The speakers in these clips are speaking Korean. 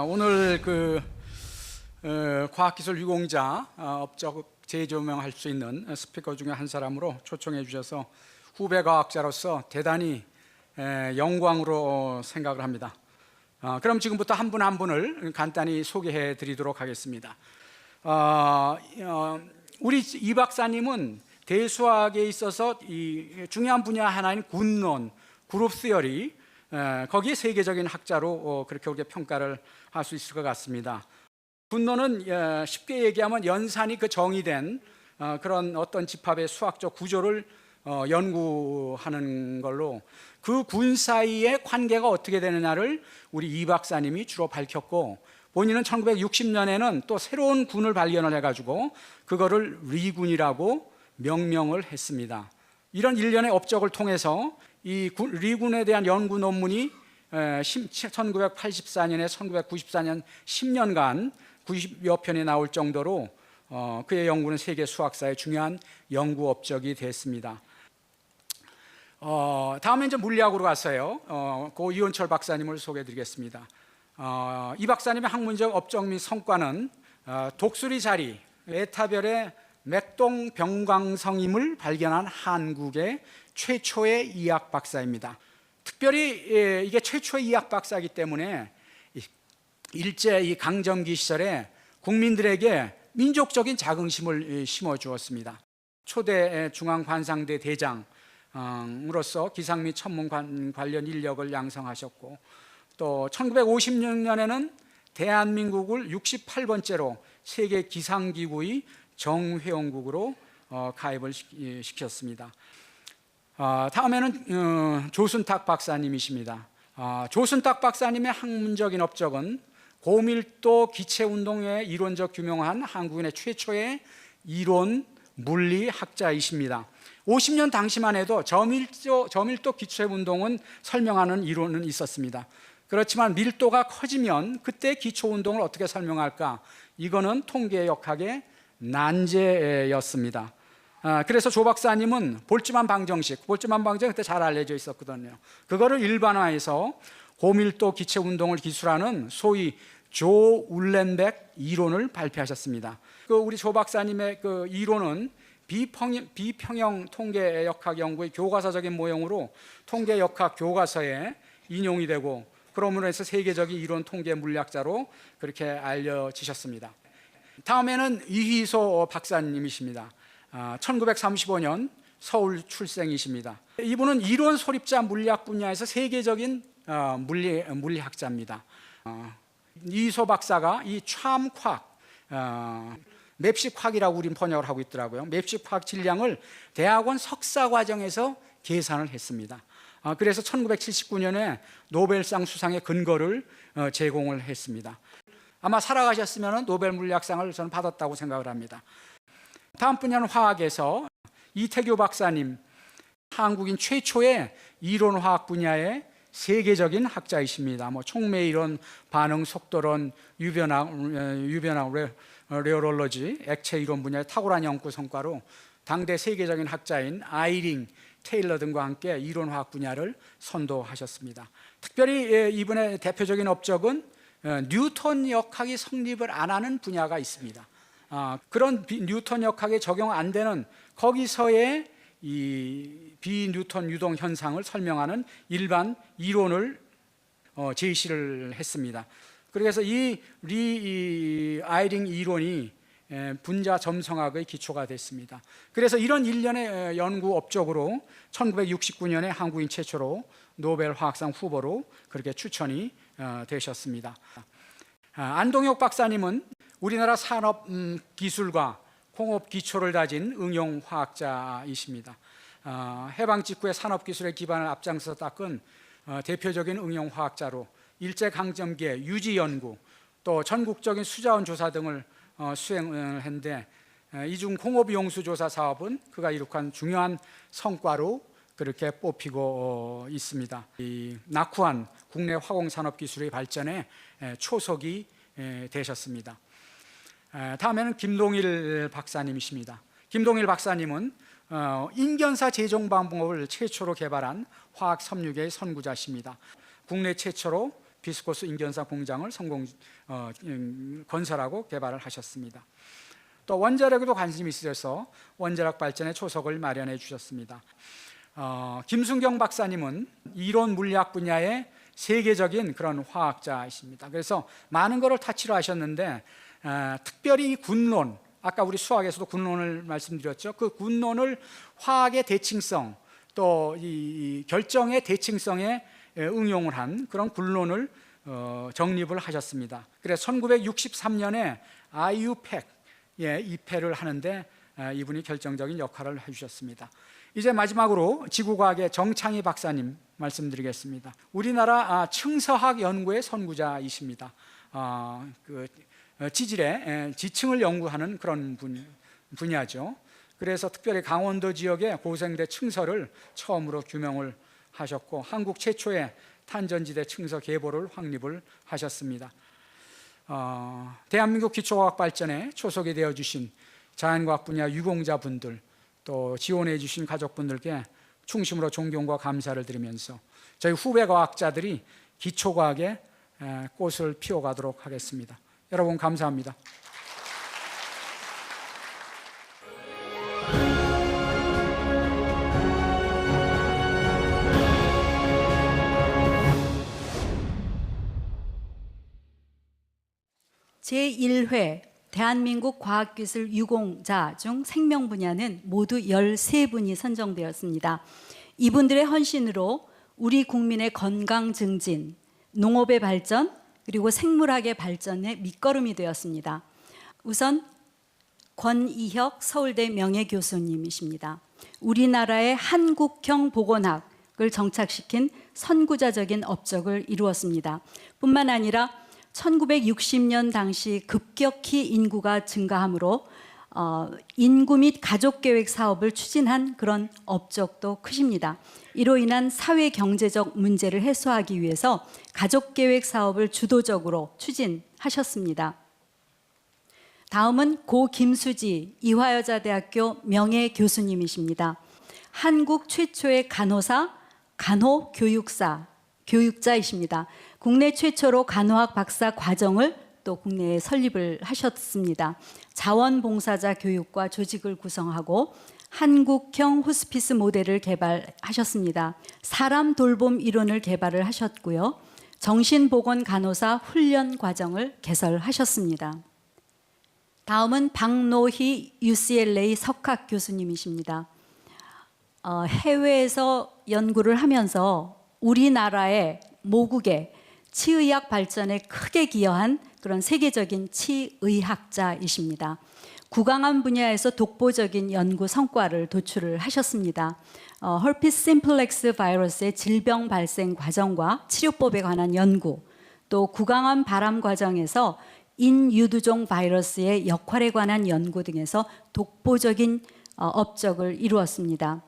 오늘 과학기술 유공자 업적 재조명할 수 있는 스피커 중에 한 사람으로 초청해 주셔서 후배 과학자로서 대단히 영광으로 생각을 합니다. 그럼 지금부터 한 분 한 분을 간단히 소개해 드리도록 하겠습니다. 우리 이 박사님은 대수학에 있어서 이 중요한 분야 하나인 군론, 그룹 시어리, 거기에 세계적인 학자로 그렇게 평가를 할 수 있을 것 같습니다. 군론은 쉽게 얘기하면 연산이 정의된 그런 어떤 집합의 수학적 구조를 연구하는 걸로 그 군 사이의 관계가 어떻게 되느냐를 우리 이 박사님이 주로 밝혔고, 본인은 1960년에는 또 새로운 군을 발견을 해가지고 그거를 리군이라고 명명을 했습니다. 이런 일련의 업적을 통해서 이 리군에 대한 연구 논문이 1984년에 1994년 10년간 90여 편이 나올 정도로 그의 연구는 세계 수학사의 중요한 연구 업적이 됐습니다. 다음에 이제 물리학으로 가서요. 고 이원철 박사님을 소개해드리겠습니다. 이 박사님의 학문적 업적 및 성과는 독수리 자리, 에타별의 맥동 병광성임을 발견한 한국의 최초의 이학 박사입니다. 특별히 이게 최초의 이학 박사이기 때문에 일제 이 강점기 시절에 국민들에게 민족적인 자긍심을 심어 주었습니다. 초대 중앙관상대 대장으로서 기상 및 천문 관련 인력을 양성하셨고, 또 1956년에는 대한민국을 68번째로 세계 기상기구의 정회원국으로 가입을 시켰습니다. 다음에는 조순탁 박사님이십니다. 조순탁 박사님의 학문적인 업적은 고밀도 기체운동의 이론적 규명한 한국인의 최초의 이론 물리학자이십니다. 50년 당시만 해도 저밀도 기체운동은 설명하는 이론은 있었습니다. 그렇지만 밀도가 커지면 그때 기초운동을 어떻게 설명할까? 이거는 통계역학의 난제였습니다. 그래서 조 박사님은 볼츠만 방정식 그때 잘 알려져 있었거든요. 그거를 일반화해서 고밀도 기체 운동을 기술하는 소위 조 울렌벡 이론을 발표하셨습니다. 우리 조 박사님의 이론은 비평형 통계역학 연구의 교과서적인 모형으로 통계역학 교과서에 인용이 되고, 그러므로 해서 세계적인 이론 통계 물리학자로 그렇게 알려지셨습니다. 다음에는 이휘소 박사님이십니다. 1935년 서울 출생이십니다. 이분은 이론 소립자 물리학 분야에서 세계적인 물리학자입니다. 이휘소 박사가 이 참夸, 맵시콱이라고 우린 번역을 하고 있더라고요. 맵시콱 질량을 대학원 석사 과정에서 계산을 했습니다. 그래서 1979년에 노벨상 수상의 근거를 제공을 했습니다. 아마 살아가셨으면 노벨 물리학상을 저는 받았다고 생각을 합니다. 다음 분야는 화학에서 이태규 박사님, 한국인 최초의 이론화학 분야의 세계적인 학자이십니다. 촉매이론, 반응 속도론, 유변학, 레오롤로지, 액체 이론 분야의 탁월한 연구 성과로 당대 세계적인 학자인 아이링, 테일러 등과 함께 이론화학 분야를 선도하셨습니다. 특별히 이분의 대표적인 업적은 뉴턴 역학이 성립을 안 하는 분야가 있습니다. 그런 뉴턴 역학에 적용 안 되는 거기서의 이 비뉴턴 유동 현상을 설명하는 일반 이론을 제시를 했습니다. 그래서 이 아이링 이론이 분자 점성학의 기초가 됐습니다. 그래서 이런 일련의 연구 업적으로 1969년에 한국인 최초로 노벨 화학상 후보로 그렇게 추천이 되셨습니다. 안동혁 박사님은 우리나라 산업 기술과 공업 기초를 다진 응용화학자이십니다. 해방 직후의 산업 기술의 기반을 앞장서 닦은 대표적인 응용화학자로 일제강점기의 유지 연구, 또 전국적인 수자원 조사 등을 수행을 했는데, 이중 공업 용수 조사 사업은 그가 이룩한 중요한 성과로 그렇게 뽑히고 있습니다. 이 낙후한 국내 화공산업 기술의 발전에 초석이 되셨습니다. 다음에는 김동일 박사님이십니다. 김동일 박사님은 인견사 재종 방법을 최초로 개발한 화학 섬유계의 선구자십니다. 국내 최초로 비스코스 인견사 공장을 건설하고 개발을 하셨습니다. 또 원자력에도 관심이 있으셔서 원자력 발전의 초석을 마련해 주셨습니다. 김순경 박사님은 이론 물리학 분야의 세계적인 그런 화학자이십니다. 그래서 많은 것을 타치로 하셨는데 특별히 군론, 아까 우리 수학에서도 군론을 말씀드렸죠. 그 군론을 화학의 대칭성 또 이 결정의 대칭성에 응용을 한 그런 군론을 정립을 하셨습니다. 그래서 1963년에 IUPAC 입회를 하는데 이분이 결정적인 역할을 해주셨습니다. 이제 마지막으로 지구과학의 정창희 박사님 말씀드리겠습니다. 우리나라 층서학 연구의 선구자이십니다. 지질의 지층을 연구하는 그런 분야죠. 그래서 특별히 강원도 지역의 고생대 층서를 처음으로 규명을 하셨고 한국 최초의 탄전지대 층서 계보를 확립을 하셨습니다. 대한민국 기초과학 발전에 초석이 되어주신 자연과학 분야 유공자분들 또 지원해 주신 가족분들께 충심으로 존경과 감사를 드리면서 저희 후배 과학자들이 기초과학의 꽃을 피워가도록 하겠습니다. 여러분 감사합니다. 제1회 대한민국 과학기술 유공자 중 생명 분야는 모두 13분이 선정되었습니다. 이분들의 헌신으로 우리 국민의 건강 증진, 농업의 발전, 그리고 생물학의 발전의 밑거름이 되었습니다. 우선 권이혁 서울대 명예교수님이십니다. 우리나라의 한국형 보건학을 정착시킨 선구자적인 업적을 이루었습니다. 뿐만 아니라 1960년 당시 급격히 인구가 증가하므로 인구 및 가족계획 사업을 추진한 그런 업적도 크십니다. 이로 인한 사회 경제적 문제를 해소하기 위해서 가족계획 사업을 주도적으로 추진하셨습니다. 다음은 고 김수지 이화여자대학교 명예교수님이십니다. 한국 최초의 간호사, 간호교육사, 교육자이십니다. 국내 최초로 간호학 박사 과정을 또 국내에 설립을 하셨습니다. 자원봉사자 교육과 조직을 구성하고 한국형 호스피스 모델을 개발하셨습니다. 사람 돌봄 이론을 개발을 하셨고요. 정신보건 간호사 훈련 과정을 개설하셨습니다. 다음은 박노희 UCLA 석학 교수님이십니다. 해외에서 연구를 하면서 우리나라의 모국의 치의학 발전에 크게 기여한 그런 세계적인 치의학자이십니다. 구강암 분야에서 독보적인 연구 성과를 도출을 하셨습니다. herpes simplex 바이러스의 질병 발생 과정과 치료법에 관한 연구, 또 구강암 발암 과정에서 인유두종 바이러스의 역할에 관한 연구 등에서 독보적인 업적을 이루었습니다.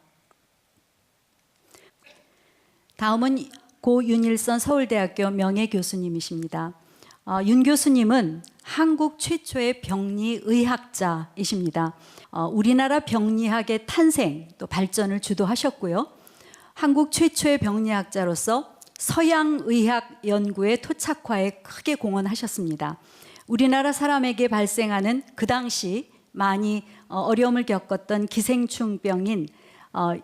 다음은 고 윤일선 서울대학교 명예교수님이십니다. 윤 교수님은 한국 최초의 병리의학자이십니다. 우리나라 병리학의 탄생 또 발전을 주도하셨고요. 한국 최초의 병리학자로서 서양의학 연구의 토착화에 크게 공헌하셨습니다. 우리나라 사람에게 발생하는 그 당시 많이 어려움을 겪었던 기생충병인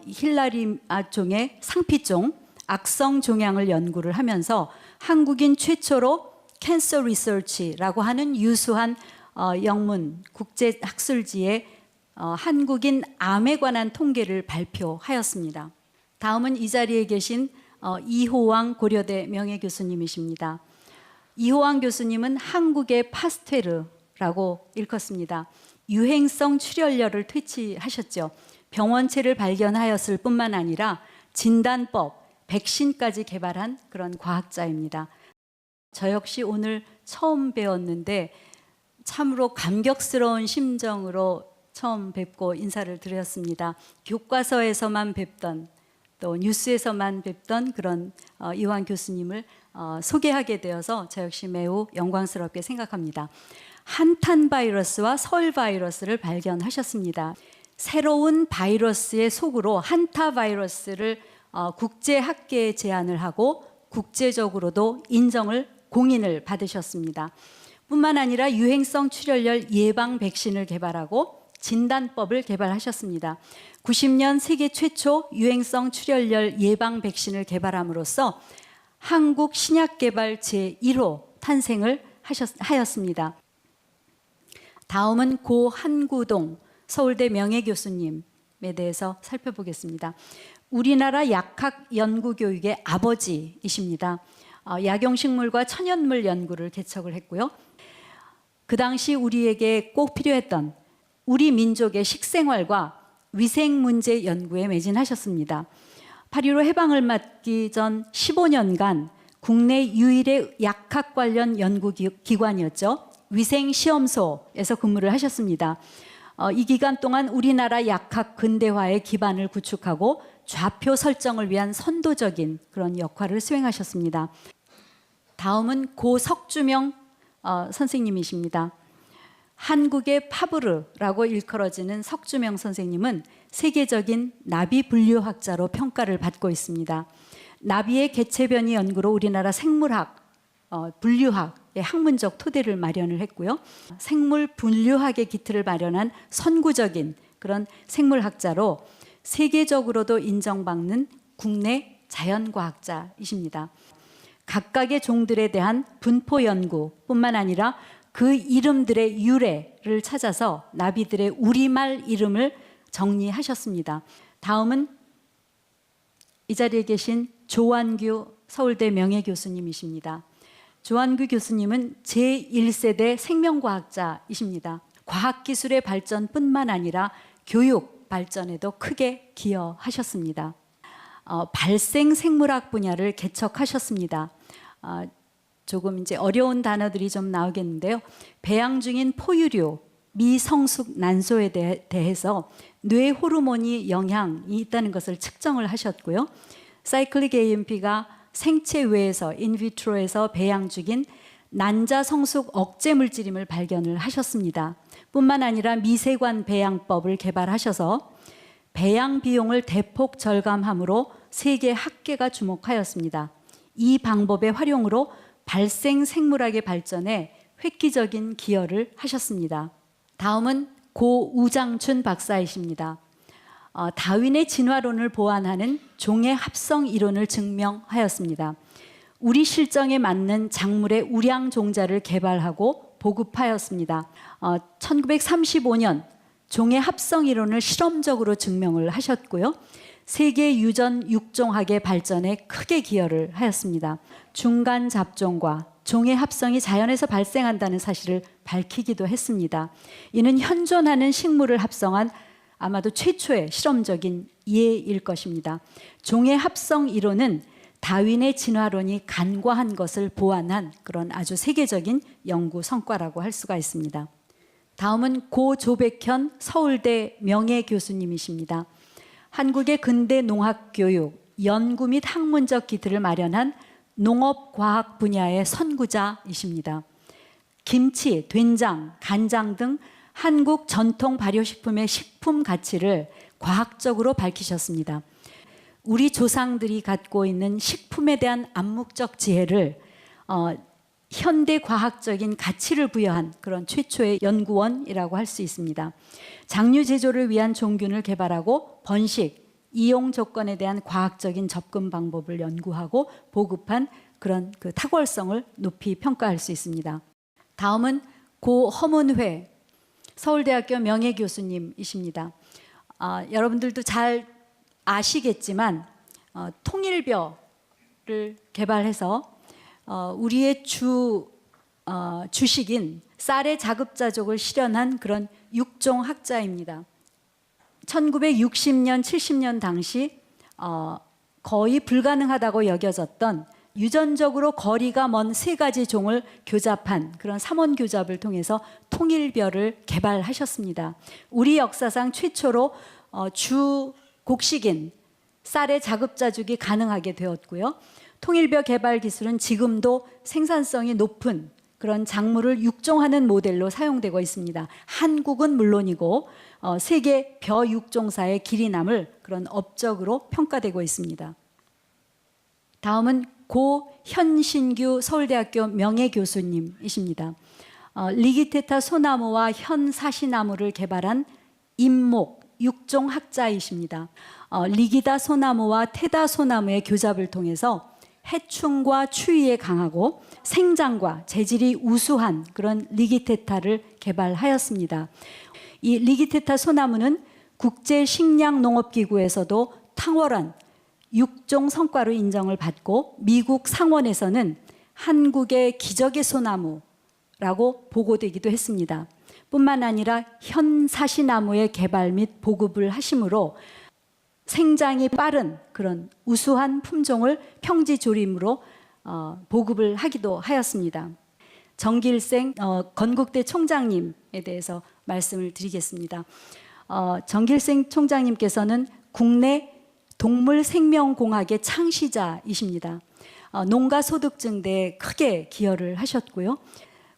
힐라리아종의 상피종 악성 종양을 연구를 하면서 한국인 최초로 캔서 리서치라고 하는 유수한 영문 국제 학술지에 한국인 암에 관한 통계를 발표하였습니다. 다음은 이 자리에 계신 이호왕 고려대 명예교수님이십니다. 이호왕 교수님은 한국의 파스테르라고 일컫습니다. 유행성 출혈열을 퇴치하셨죠. 병원체를 발견하였을 뿐만 아니라 진단법, 백신까지 개발한 그런 과학자입니다. 저 역시 오늘 처음 배웠는데 참으로 감격스러운 심정으로 처음 뵙고 인사를 드렸습니다. 교과서에서만 뵙던 또 뉴스에서만 뵙던 그런 이호왕 교수님을 소개하게 되어서 저 역시 매우 영광스럽게 생각합니다. 한탄 바이러스와 설 바이러스를 발견하셨습니다. 새로운 바이러스의 속으로 한타 바이러스를 국제학계에 제안을 하고 국제적으로도 인정을 공인을 받으셨습니다. 뿐만 아니라 유행성 출혈열 예방 백신을 개발하고 진단법을 개발하셨습니다. 90년 세계 최초 유행성 출혈열 예방 백신을 개발함으로써 한국 신약개발 제1호 탄생을 하였습니다. 다음은 고 한구동 서울대 명예교수님에 대해서 살펴보겠습니다. 우리나라 약학 연구교육의 아버지이십니다. 약용식물과 천연물 연구를 개척을 했고요. 그 당시 우리에게 꼭 필요했던 우리 민족의 식생활과 위생 문제 연구에 매진하셨습니다. 8.15 해방을 맞기 전 15년간 국내 유일의 약학 관련 연구기관이었죠. 위생시험소에서 근무를 하셨습니다. 이 기간 동안 우리나라 약학 근대화의 기반을 구축하고 좌표 설정을 위한 선도적인 그런 역할을 수행하셨습니다. 다음은 고 석주명 선생님이십니다. 한국의 파브르라고 일컬어지는 석주명 선생님은 세계적인 나비 분류학자로 평가를 받고 있습니다. 나비의 개체 변이 연구로 우리나라 생물학, 분류학의 학문적 토대를 마련을 했고요. 생물 분류학의 기틀을 마련한 선구적인 그런 생물학자로 세계적으로도 인정받는 국내 자연과학자이십니다. 각각의 종들에 대한 분포 연구뿐만 아니라 그 이름들의 유래를 찾아서 나비들의 우리말 이름을 정리하셨습니다. 다음은 이 자리에 계신 조완규 서울대 명예교수님이십니다. 조완규 교수님은 제1세대 생명과학자이십니다. 과학기술의 발전뿐만 아니라 교육 발전에도 크게 기여하셨습니다. 발생생물학 분야를 개척하셨습니다. 조금 이제 어려운 단어들이 좀 나오겠는데요. 배양 중인 포유류, 미성숙 난소에 대해서 뇌 호르몬이 영향이 있다는 것을 측정을 하셨고요. 사이클릭 AMP가 생체 외에서 인비트로에서 배양 중인 난자 성숙 억제 물질임을 발견을 하셨습니다. 뿐만 아니라 미세관 배양법을 개발하셔서 배양 비용을 대폭 절감함으로 세계 학계가 주목하였습니다. 이 방법의 활용으로 발생 생물학의 발전에 획기적인 기여를 하셨습니다. 다음은 고 우장춘 박사이십니다. 다윈의 진화론을 보완하는 종의 합성 이론을 증명하였습니다. 우리 실정에 맞는 작물의 우량 종자를 개발하고 보급하였습니다. 1935년 종의 합성 이론을 실험적으로 증명을 하셨고요. 세계 유전 육종학의 발전에 크게 기여를 하였습니다. 중간 잡종과 종의 합성이 자연에서 발생한다는 사실을 밝히기도 했습니다. 이는 현존하는 식물을 합성한 아마도 최초의 실험적인 예일 것입니다. 종의 합성 이론은 다윈의 진화론이 간과한 것을 보완한 그런 아주 세계적인 연구 성과라고 할 수가 있습니다. 다음은 고 조백현 서울대 명예교수님이십니다. 한국의 근대 농학교육, 연구 및 학문적 기틀을 마련한 농업과학 분야의 선구자이십니다. 김치, 된장, 간장 등 한국 전통 발효식품의 식품 가치를 과학적으로 밝히셨습니다. 우리 조상들이 갖고 있는 식품에 대한 암묵적 지혜를 현대 과학적인 가치를 부여한 그런 최초의 연구원이라고 할 수 있습니다. 장류 제조를 위한 종균을 개발하고 번식, 이용 조건에 대한 과학적인 접근 방법을 연구하고 보급한 그런 그 탁월성을 높이 평가할 수 있습니다. 다음은 고 허문회 서울대학교 명예교수님이십니다. 여러분들도 잘 아시겠지만 통일벼를 개발해서 우리의 주식인 쌀의 자급자족을 실현한 그런 육종학자입니다. 1960년, 70년 당시 거의 불가능하다고 여겨졌던 유전적으로 거리가 먼 세 가지 종을 교잡한 그런 삼원 교잡을 통해서 통일벼를 개발하셨습니다. 우리 역사상 최초로 주 곡식인 쌀의 자급자족이 가능하게 되었고요. 통일벼 개발 기술은 지금도 생산성이 높은 그런 작물을 육종하는 모델로 사용되고 있습니다. 한국은 물론이고 세계 벼 육종사의 길이 남을 그런 업적으로 평가되고 있습니다. 다음은 고 현신규 서울대학교 명예교수님이십니다. 리기테타 소나무와 현사시나무를 개발한 임목 육종 학자이십니다. 리기다 소나무와 테다 소나무의 교잡을 통해서 해충과 추위에 강하고 생장과 재질이 우수한 그런 리기테타를 개발하였습니다. 이 리기테타 소나무는 국제식량농업기구에서도 탁월한 육종 성과로 인정을 받고 미국 상원에서는 한국의 기적의 소나무라고 보고되기도 했습니다. 뿐만 아니라 현사시나무의 개발 및 보급을 하심으로 생장이 빠른 그런 우수한 품종을 평지조림으로 보급을 하기도 하였습니다. 정길생 건국대 총장님에 대해서 말씀을 드리겠습니다. 정길생 총장님께서는 국내 동물생명공학의 창시자이십니다. 농가소득증대에 크게 기여를 하셨고요.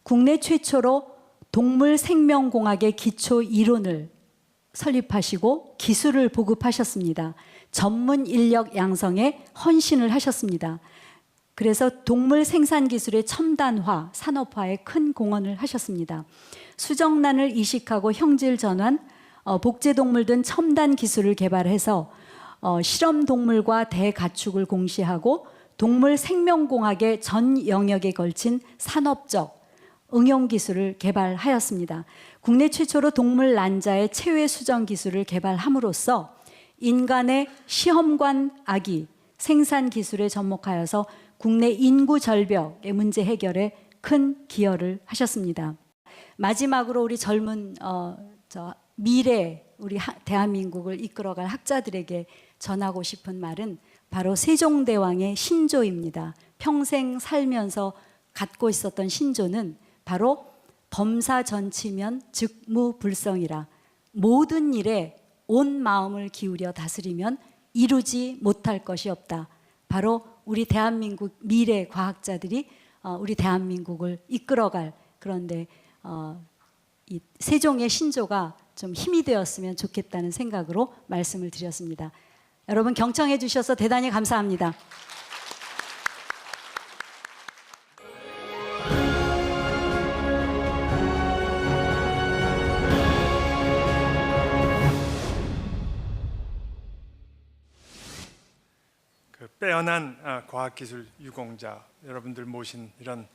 국내 최초로 동물생명공학의 기초 이론을 설립하시고 기술을 보급하셨습니다. 전문 인력 양성에 헌신을 하셨습니다. 그래서 동물 생산 기술의 첨단화, 산업화에 큰 공헌을 하셨습니다. 수정란을 이식하고 형질 전환, 복제동물 등 첨단 기술을 개발해서 실험 동물과 대가축을 공시하고 동물 생명공학의 전 영역에 걸친 산업적 응용 기술을 개발하였습니다. 국내 최초로 동물 난자의 체외 수정 기술을 개발함으로써 인간의 시험관 아기 생산 기술에 접목하여서 국내 인구 절벽의 문제 해결에 큰 기여를 하셨습니다. 마지막으로 우리 젊은 미래 우리 대한민국을 이끌어갈 학자들에게 전하고 싶은 말은 바로 세종대왕의 신조입니다. 평생 살면서 갖고 있었던 신조는 바로 범사전치면 즉무불성이라, 모든 일에 온 마음을 기울여 다스리면 이루지 못할 것이 없다. 바로 우리 대한민국 미래 과학자들이 우리 대한민국을 이끌어갈, 그런데 이 세종의 신조가 좀 힘이 되었으면 좋겠다는 생각으로 말씀을 드렸습니다. 여러분 경청해 주셔서 대단히 감사합니다. 빼어난 과학기술 유공자 여러분들 모신 이런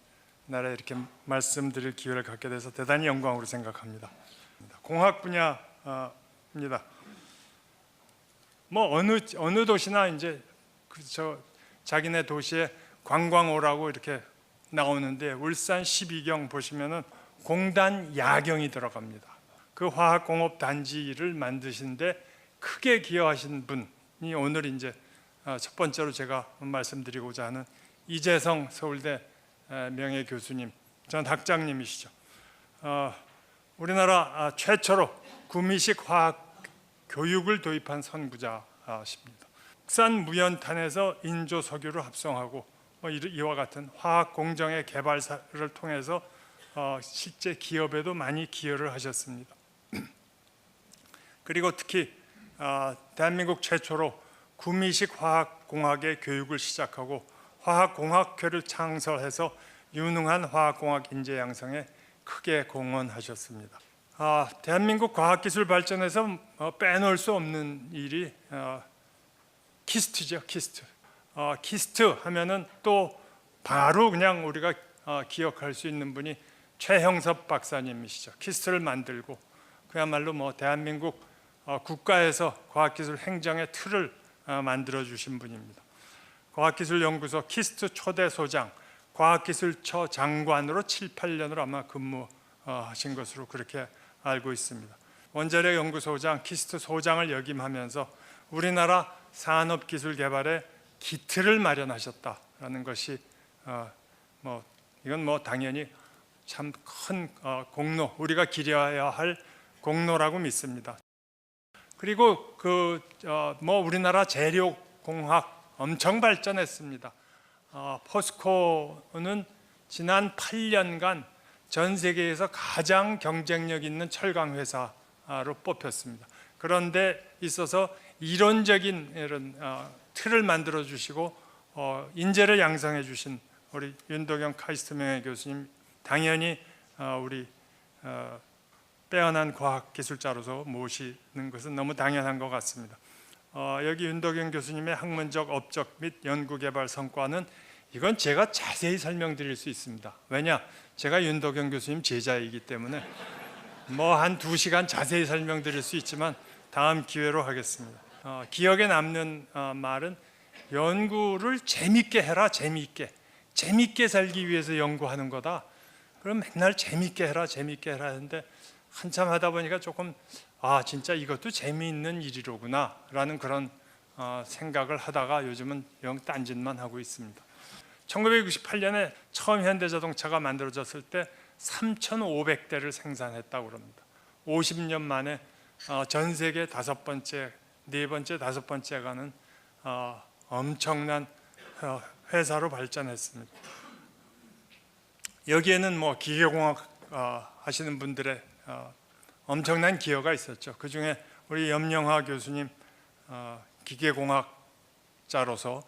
날에 이렇게 말씀드릴 기회를 갖게 돼서 대단히 영광으로 생각합니다. 공학 분야입니다. 뭐 어느 도시나 이제 자기네 도시에 관광 오라고 이렇게 나오는데 울산 12경 보시면은 공단 야경이 들어갑니다. 그 화학공업 단지를 만드신데 크게 기여하신 분이 오늘 이제 첫 번째로 제가 말씀드리고자 하는 이재성 서울대 명예교수님, 전 학장님이시죠. 우리나라 최초로 구미식 화학 교육을 도입한 선구자십니다. 국산 무연탄에서 인조 석유를 합성하고 이와 같은 화학 공정의 개발사를 통해서 실제 기업에도 많이 기여를 하셨습니다. 그리고 특히 대한민국 최초로 구미식 화학공학의 교육을 시작하고 화학공학회를 창설해서 유능한 화학공학 인재 양성에 크게 공헌하셨습니다. 대한민국 과학기술 발전에서 빼놓을 수 없는 일이 키스트죠. 키스트 하면은 또 바로 그냥 우리가 기억할 수 있는 분이 최형섭 박사님이시죠. 키스트를 만들고 그야말로 뭐 대한민국 국가에서 과학기술 행정의 틀을 만들어 주신 분입니다. 과학기술연구소 키스트 초대 소장, 과학기술처 장관으로 7, 8년을 아마 근무하신 것으로 그렇게 알고 있습니다. 원자력 연구소장, 키스트 소장을 역임하면서 우리나라 산업기술 개발에 기틀을 마련하셨다라는 것이 이건 뭐 당연히 참 큰 공로, 우리가 기려야 할 공로라고 믿습니다. 그리고 우리나라 재료공학 엄청 발전했습니다. 포스코는 지난 8년간 전 세계에서 가장 경쟁력 있는 철강 회사로 뽑혔습니다. 그런데 있어서 이론적인 이런 틀을 만들어 주시고 인재를 양성해 주신 우리 윤도경 카이스트 명예교수님 당연히 우리 빼어난 과학기술자로서 모시는 것은 너무 당연한 것 같습니다. 여기 윤도경 교수님의 학문적, 업적 및 연구개발 성과는 이건 제가 자세히 설명드릴 수 있습니다. 왜냐? 제가 윤도경 교수님 제자이기 때문에 뭐 한 2시간 자세히 설명드릴 수 있지만 다음 기회로 하겠습니다. 기억에 남는 말은 연구를 재밌게 해라. 재밌게 살기 위해서 연구하는 거다. 그럼 맨날 재밌게 해라 했는데 한참 하다 보니까 조금 진짜 이것도 재미있는 일이로구나 라는 그런 생각을 하다가 요즘은 영 딴짓만 하고 있습니다. 1968년에 처음 현대자동차가 만들어졌을 때 3,500대를 생산했다고 합니다. 50년 만에 전 세계 다섯 번째 가는 엄청난 회사로 발전했습니다. 여기에는 뭐 기계공학 하시는 분들의 엄청난 기여가 있었죠. 그 중에 우리 염영하 교수님 기계공학자로서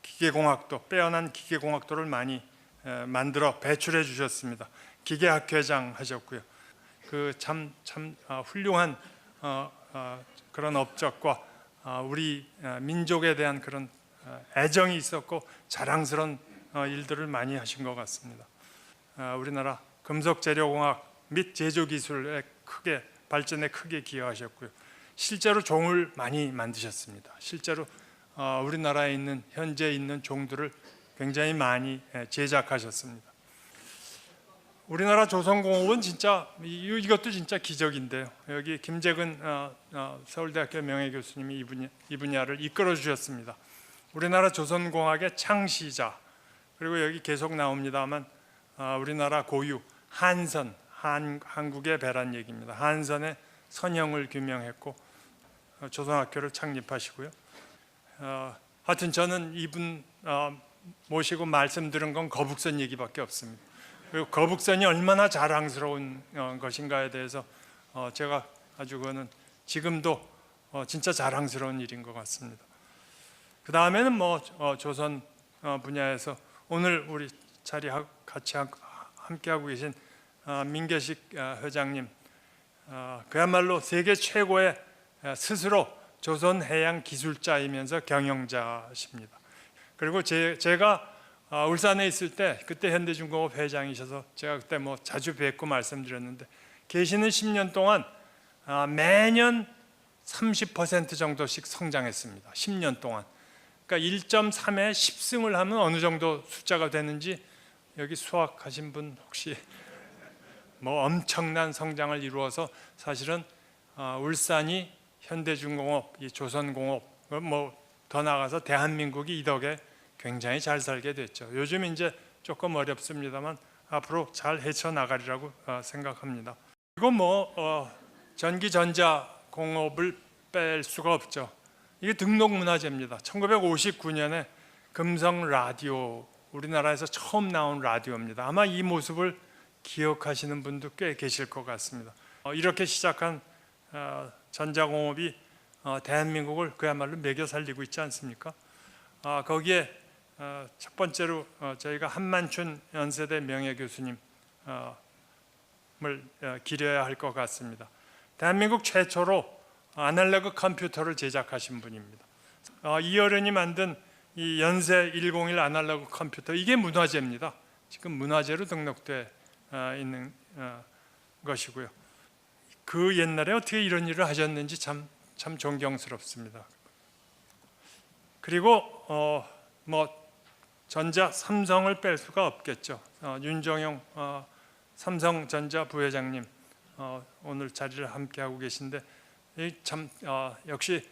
기계공학도 빼어난 기계공학도를 많이 만들어 배출해 주셨습니다. 기계학회장 하셨고요. 그 참 훌륭한 그런 업적과 우리 민족에 대한 그런 애정이 있었고 자랑스러운 일들을 많이 하신 것 같습니다. 우리나라 금속재료공학 및 제조기술의 발전에 크게 기여하셨고요. 실제로 종을 많이 만드셨습니다. 실제로 우리나라에 현재 있는 종들을 굉장히 많이 제작하셨습니다. 우리나라 조선공업은 진짜 이것도 진짜 기적인데요. 여기 김재근 서울대학교 명예교수님이 이 분야를 이끌어 주셨습니다. 우리나라 조선공학의 창시자, 그리고 여기 계속 나옵니다만 우리나라 고유 한선, 한국의 배란 얘기입니다. 한선의 선형을 규명했고 조선학교를 창립하시고요. 하여튼 저는 이분 모시고 말씀 들은 건 거북선 얘기밖에 없습니다. 그리고 거북선이 얼마나 자랑스러운 것인가에 대해서 제가 아주 그거는 지금도 진짜 자랑스러운 일인 것 같습니다. 그 다음에는 뭐 조선 분야에서 오늘 우리 자리 같이 함께 하고 계신 민계식 회장님, 그야말로 세계 최고의 스스로 조선 해양 기술자이면서 경영자십니다. 그리고 제가 울산에 있을 때 그때 현대중공업 회장이셔서 제가 그때 뭐 자주 뵙고 말씀드렸는데 계시는 10년 동안 매년 30% 정도씩 성장했습니다. 10년 동안. 그러니까 1.3에 10승을 하면 어느 정도 숫자가 되는지 여기 수학하신 분 혹시 뭐 엄청난 성장을 이루어서 사실은 울산이 현대중공업, 이 조선공업, 뭐 더 나아가서 대한민국이 이 덕에 굉장히 잘 살게 됐죠. 요즘 이제 조금 어렵습니다만 앞으로 잘 헤쳐나가리라고 생각합니다. 그리고 뭐 전기전자공업을 뺄 수가 없죠. 이게 등록문화재입니다. 1959년에 금성 라디오, 우리나라에서 처음 나온 라디오입니다. 아마 이 모습을 기억하시는 분도 꽤 계실 것 같습니다. 이렇게 시작한 전자공업이 대한민국을 그야말로 먹여 살리고 있지 않습니까? 거기에 첫 번째로 저희가 한만춘 연세대 명예교수님을 기려야 할 것 같습니다. 대한민국 최초로 아날로그 컴퓨터를 제작하신 분입니다. 이어른이 만든 이 연세 101 아날로그 컴퓨터, 이게 문화재입니다. 지금 문화재로 등록돼 있는 것이고요. 그 옛날에 어떻게 이런 일을 하셨는지 참 존경스럽습니다. 그리고 뭐 삼성을 뺄 수가 없겠죠. 윤정용 삼성전자 부회장님 오늘 자리를 함께 하고 계신데 참 역시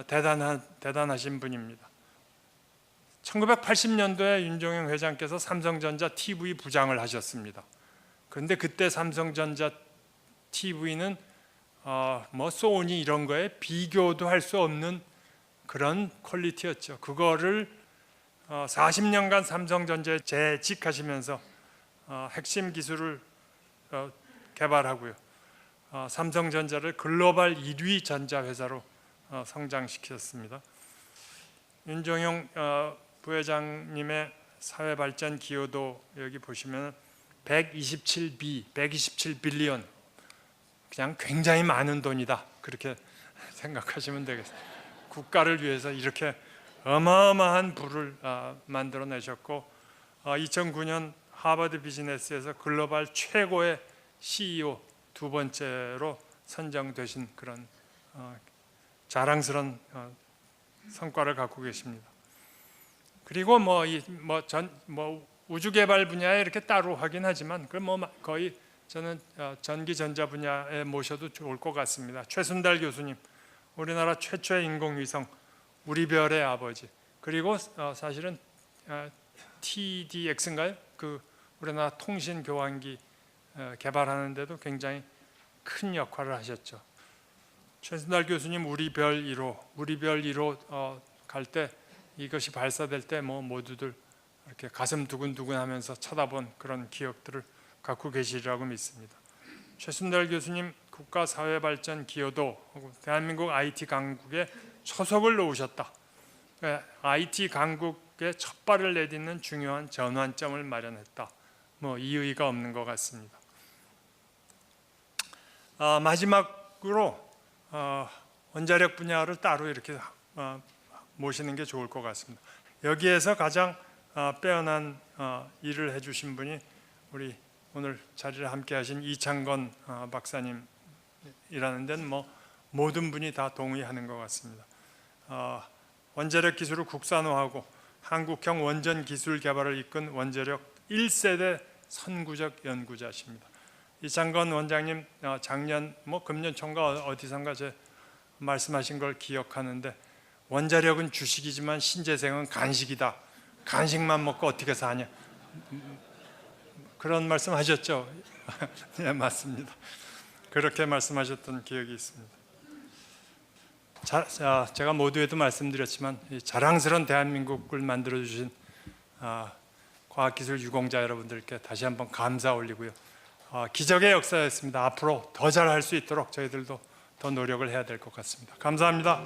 대단하신 분입니다. 1980년도에 윤종영 회장께서 삼성전자 TV 부장을 하셨습니다. 그런데 그때 삼성전자 TV는 뭐 소니 이런 거에 비교도 할 수 없는 그런 퀄리티였죠. 그거를 40년간 삼성전자에 재직하시면서 핵심 기술을 개발하고요. 삼성전자를 글로벌 1위 전자회사로 성장시켰습니다. 윤종용 부회장님의 사회발전 기여도 여기 보시면 127빌리언, 그냥 굉장히 많은 돈이다, 그렇게 생각하시면 되겠습니다. 국가를 위해서 이렇게 어마어마한 부를 만들어내셨고 2009년 하버드 비즈니스에서 글로벌 최고의 CEO 두 번째로 선정되신 그런 자랑스러운 성과를 갖고 계십니다. 그리고 우주 개발 분야에 이렇게 따로 하긴 하지만 그 거의 저는 전기 전자 분야에 모셔도 좋을 것 같습니다. 최순달 교수님, 우리나라 최초의 인공위성 우리 별의 아버지, 그리고 사실은 TDX인가요? 그 우리나라 통신 교환기 개발하는데도 굉장히 큰 역할을 하셨죠. 최순달 교수님 우리 별 1호 갈 때, 이것이 발사될 때 모두들 이렇게 가슴 두근두근하면서 쳐다본 그런 기억들을 갖고 계시리라고 믿습니다. 최순달 교수님 국가사회발전 기여도, 대한민국 IT 강국에 초석을 놓으셨다. IT 강국의 첫 발을 내딛는 중요한 전환점을 마련했다. 이의가 없는 것 같습니다. 마지막으로 원자력 분야를 따로 이렇게 모시는 게 좋을 것 같습니다. 여기에서 가장 빼어난 일을 해주신 분이 우리 오늘 자리를 함께하신 이창건 박사님이라는 데는 모든 분이 다 동의하는 것 같습니다. 원자력 기술을 국산화하고 한국형 원전 기술 개발을 이끈 원자력 1세대 선구적 연구자십니다. 이창건 원장님 작년 금년 총과 어디선가 제 말씀하신 걸 기억하는데, 원자력은 주식이지만 신재생은 간식이다. 간식만 먹고 어떻게 사냐, 그런 말씀하셨죠? 네, 맞습니다. 그렇게 말씀하셨던 기억이 있습니다. 제가 모두에도 말씀드렸지만 자랑스러운 대한민국을 만들어주신 과학기술 유공자 여러분들께 다시 한번 감사 올리고요. 기적의 역사였습니다. 앞으로 더 잘할 수 있도록 저희들도 더 노력을 해야 될 것 같습니다. 감사합니다.